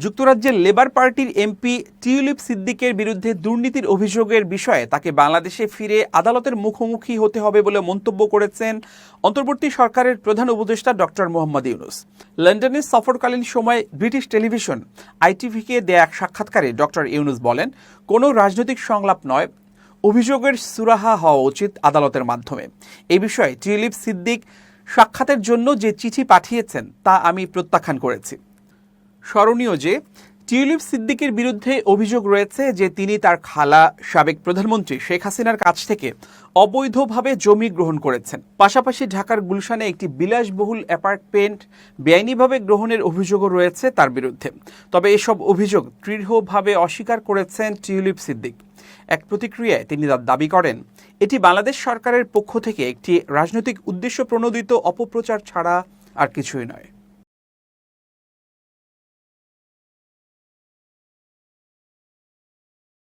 যুক্তরাজ্যের লেবার পার্টির MP tulip সিদ্দিকের বিরুদ্ধে দুর্নীতির অভিযোগের বিষয়ে তাকে বাংলাদেশে ফিরে আদালতের মুখোমুখি হতে হবে বলে মন্তব্য করেছেন অন্তর্বর্তী সরকারের প্রধান উপদেষ্টা ডক্টর মোহাম্মদ ইউনূস। লন্ডনে সফরকালীন সময়ে ব্রিটিশ টেলিভিশন ITV-কে দেয়া এক সাক্ষাৎকারে ডক্টর ইউনূস বলেন, কোনো রাজনৈতিক সংলাপ নয়, অভিযোগের সুরাহা হওয়া উচিত আদালতের মাধ্যমে। এই বিষয়ে টিউলিপ সিদ্দিক সাক্ষাতের জন্য যে চিঠি পাঠিয়েছেন তা আমি প্রত্যাখ্যান করেছি। স্মরণীয় যে টিউলিপ সিদ্দিকের বিরুদ্ধে অভিযোগ রয়েছে যে তিনি তার খালা সাবেক প্রধানমন্ত্রী শেখ হাসিনার কাছ থেকে অবৈধভাবে জমি গ্রহণ করেছেন। পাশাপাশি ঢাকার গুলশানে একটি বিলাসবহুল অ্যাপার্টমেন্ট বেআইনিভাবে গ্রহণের অভিযোগও রয়েছে তার বিরুদ্ধে। তবে এসব অভিযোগ দৃঢ়ভাবে অস্বীকার করেছেন টিউলিপ সিদ্দিক। এক প্রতিক্রিয়ায় তিনি দাবি করেন, এটি বাংলাদেশ সরকারের পক্ষ থেকে একটি রাজনৈতিক উদ্দেশ্য প্রণোদিত অপপ্রচার ছাড়া আর কিছুই নয়।